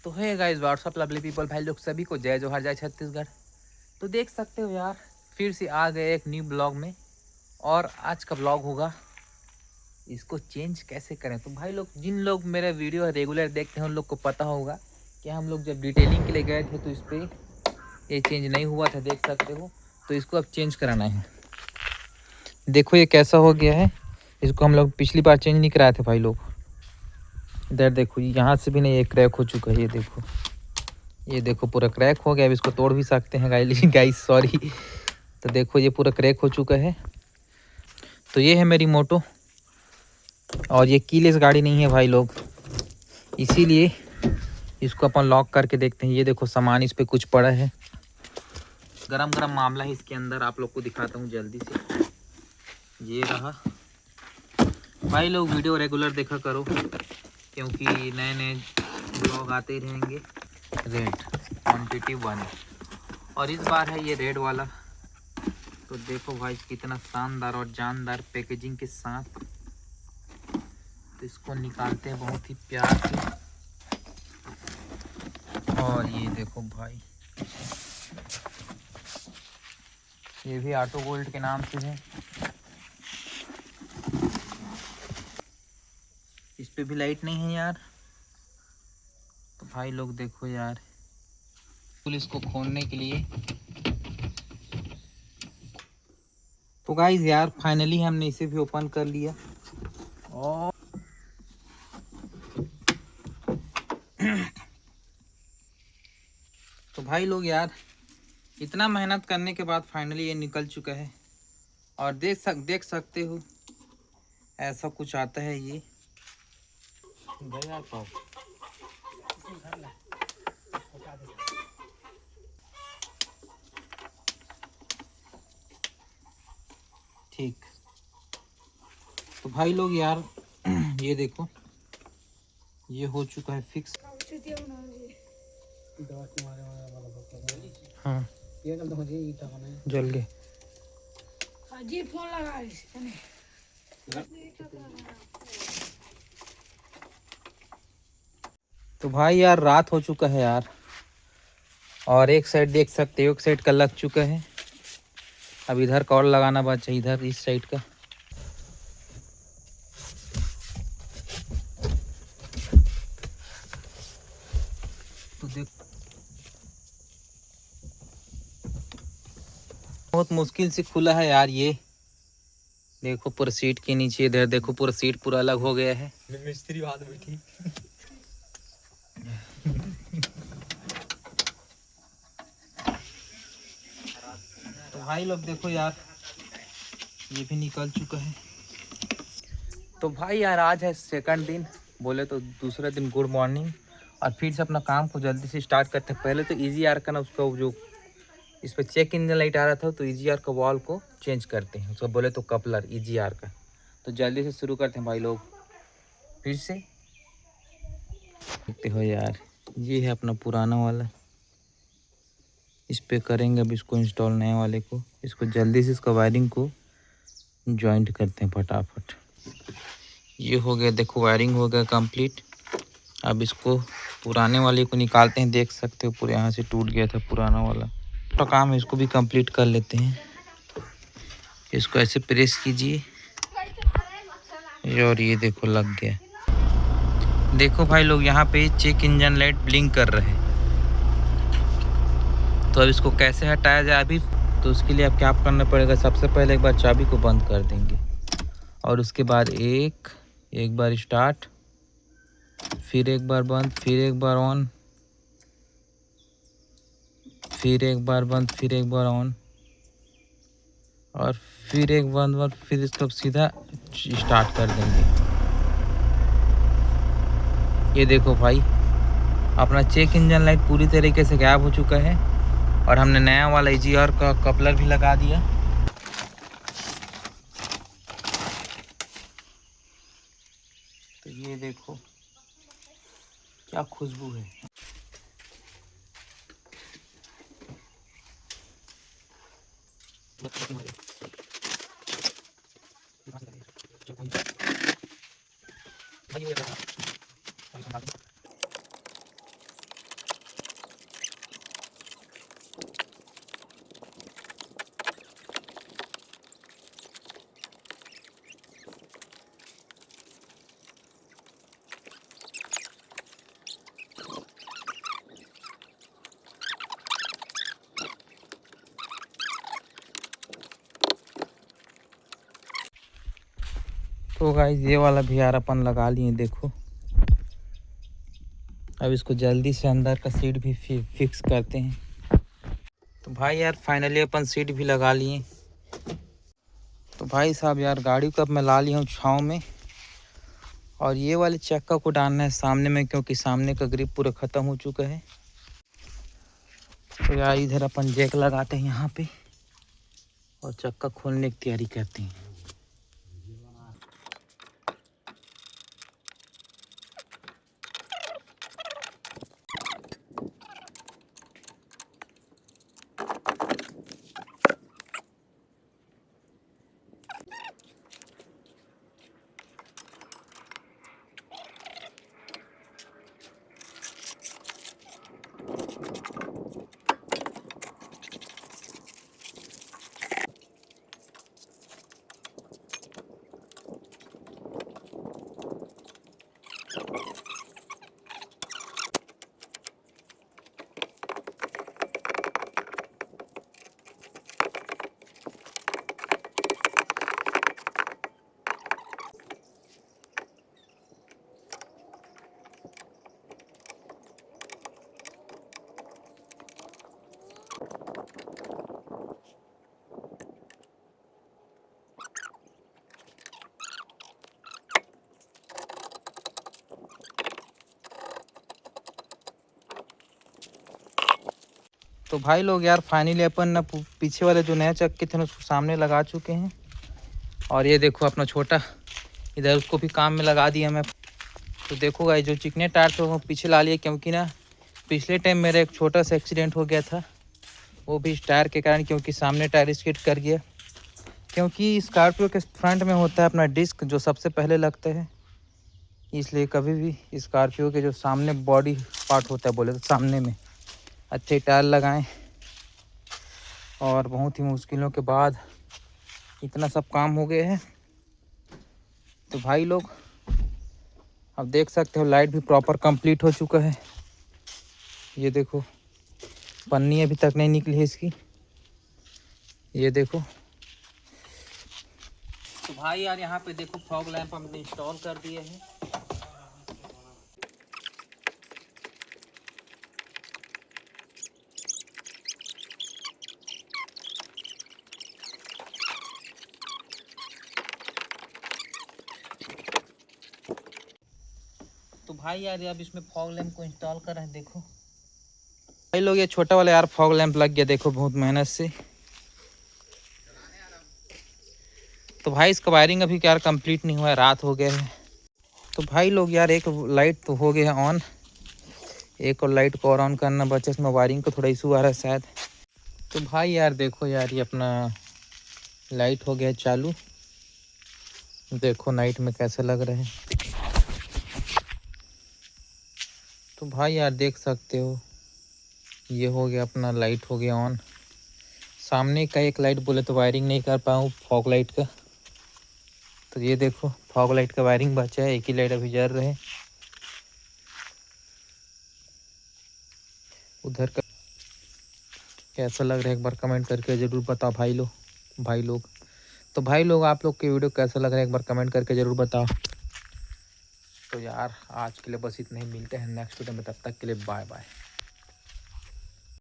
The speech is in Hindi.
तो है गाइस व्हाट्सअप लवली पीपल भाई लोग सभी को जय जोहार जय छत्तीसगढ़। तो देख सकते हो यार फिर से आ गए एक न्यू ब्लॉग में। और आज का ब्लॉग होगा इसको चेंज कैसे करें। तो भाई लोग जिन लोग मेरा वीडियो रेगुलर देखते हैं उन लोग को पता होगा कि हम लोग जब डिटेलिंग के लिए गए थे तो इस पर ये चेंज नहीं हुआ था, देख सकते हो। तो इसको अब चेंज कराना है। देखो ये कैसा हो गया है। इसको हम लोग पिछली बार चेंज नहीं कराए थे भाई लोग। इधर देखो यहाँ से भी नहीं, ये क्रैक हो चुका है। ये देखो पूरा क्रैक हो गया। अब इसको तोड़ भी सकते हैं गाइस सॉरी। तो देखो ये पूरा क्रैक हो चुका है। तो ये है मेरी मोटो और ये कीलेस गाड़ी नहीं है भाई लोग, इसीलिए इसको अपन लॉक करके देखते हैं। ये देखो सामान इस पे कुछ पड़ा है, गरम गरम मामला है इसके अंदर। आप लोग को दिखाता हूँ जल्दी से। ये रहा भाई लोग, वीडियो रेगुलर देखा करो क्योंकि नए नए ब्लॉग आते ही रहेंगे। रेड क्वान्टिटी 1 और इस बार है ये रेड वाला। तो देखो भाई कितना शानदार और जानदार पैकेजिंग के साथ। तो इसको निकालते हैं बहुत ही प्यार से। और ये देखो भाई, ये भी ऑटो गोल्ड के नाम से है। इस पे भी लाइट नहीं है यार। तो भाई लोग देखो यार, पुलिस को खोलने के लिए। तो गाइस यार फाइनली हमने इसे भी ओपन कर लिया। और तो भाई लोग यार इतना मेहनत करने के बाद फाइनली ये निकल चुका है। और देख सकते हो ऐसा कुछ आता है ये। ठीक। तो भाई लोग यार ये देखो ये हो चुका है फिक्स। हाँ जल गए। तो भाई यार रात हो चुका है यार, और एक साइड देख सकते हो एक साइड का लग चुका है। अब इधर का और लगाना बचा है, इधर इस साइड का। तो देख बहुत मुश्किल से खुला है यार ये। देखो पूरा सीट के नीचे, इधर देखो पूरा सीट पूरा अलग हो गया है। मिस्त्री हाथ बैठी। तो भाई लोग देखो यार ये भी निकल चुका है। तो भाई यार आज है सेकंड दिन, बोले तो दूसरे दिन गुड मॉर्निंग। और फिर से अपना काम को जल्दी से स्टार्ट करते हैं। पहले तो इजी आर का ना उसका जो इस पर चेक इंजन लाइट आ रहा था, तो इजी आर का वॉल को चेंज करते हैं। उसको बोले तो कपलर इजी आर का। तो जल्दी से शुरू करते हैं भाई लोग फिर से। देखते हो यार ये है अपना पुराना वाला, इस पे करेंगे अब इसको इंस्टॉल नए वाले को। इसको जल्दी से इसका वायरिंग को जॉइंट करते हैं फटाफट। ये हो गया, देखो वायरिंग हो गया कंप्लीट। अब इसको पुराने वाले को निकालते हैं। देख सकते हो पूरे यहाँ से टूट गया था पुराना वाला। तो काम है इसको भी कंप्लीट कर लेते हैं। इसको ऐसे प्रेस कीजिए और ये देखो लग गया। देखो भाई लोग यहाँ पे चेक इंजन लाइट ब्लिंक कर रहे हैं। तो अब इसको कैसे हटाया जाए अभी, तो उसके लिए अब क्या करना पड़ेगा, सबसे पहले एक बार चाबी को बंद कर देंगे और उसके बाद एक बार स्टार्ट, फिर एक बार बंद, फिर एक बार ऑन, फिर एक बार बंद, फिर एक बार ऑन और फिर एक बंद, फिर इसको सीधा स्टार्ट कर देंगे। ये देखो भाई अपना चेक इंजन लाइट पूरी तरीके से गायब हो चुका है और हमने नया वाला EGR का कपलर भी लगा दिया। तो ये देखो क्या खुशबू है। तो गाइस ये वाला भी यार अपन लगा लिए, देखो। अब इसको जल्दी से अंदर का सीट भी फिक्स करते हैं। तो भाई यार फाइनली अपन सीट भी लगा लिए। तो भाई साहब यार गाड़ी को अब मैं ला लिया हूँ छाँव में, और ये वाले चक्का को डालना है सामने में, क्योंकि सामने का ग्रिप पूरा ख़त्म हो चुका है। तो यार इधर अपन जैक लगाते हैं यहाँ पे और चक्का खोलने की तैयारी करते हैं। तो भाई लोग यार फाइनली अपन ना पीछे वाले जो नए चक्के थे ना उसको सामने लगा चुके हैं, और ये देखो अपना छोटा इधर उसको भी काम में लगा दिया मैं। तो देखो गाइस जो चिकने टायर थे वो पीछे ला लिए, क्योंकि ना पिछले टाइम मेरा एक छोटा सा एक्सीडेंट हो गया था, वो भी इस टायर के कारण, क्योंकि सामने टायर स्किड कर गया। क्योंकि स्कॉर्पियो के फ्रंट में होता है अपना डिस्क जो सबसे पहले लगता है, इसलिए कभी भी स्कॉर्पियो के जो सामने बॉडी पार्ट होता है, बोले तो सामने में अच्छे टायर लगाएं। और बहुत ही मुश्किलों के बाद इतना सब काम हो गया है। तो भाई लोग अब देख सकते हो लाइट भी प्रॉपर कंप्लीट हो चुका है। ये देखो पन्नी अभी तक नहीं निकली है इसकी, ये देखो। तो भाई यार यहाँ पे देखो फॉग लैंप हमने इंस्टॉल कर दिए हैं। तो भाई यार अब इसमें फॉग लैंप को इंस्टॉल कर रहे हैं, देखो भाई लोग ये छोटा वाला यार फॉग लैंप लग गया, देखो बहुत मेहनत से। तो भाई इसका वायरिंग अभी यार कंप्लीट नहीं हुआ है, रात हो गया है। तो भाई लोग यार एक लाइट तो हो गया है ऑन, एक और लाइट को और ऑन करना बचा, इसमें वायरिंग को थोड़ा इशू आ रहा है शायद। तो भाई यार देखो यार ये अपना लाइट हो गया है चालू, देखो नाइट में कैसे लग रहे हैं। तो भाई यार देख सकते हो ये हो गया अपना लाइट हो गया ऑन। सामने का एक लाइट बोले तो वायरिंग नहीं कर पाऊँ फॉग लाइट का, तो ये देखो फॉग लाइट का वायरिंग बचा है, एक ही लाइट अभी जल रहे हैं। उधर का कैसा लग रहा है एक बार कमेंट करके ज़रूर बताओ भाई लोग। तो भाई लोग आप लोग के वीडियो कैसा लग रहा है एक बार कमेंट करके ज़रूर बताओ। तो यार आज के लिए बस इतना ही, मिलते हैं नेक्स्ट वीडियो में, तब तक के लिए बाय बाय।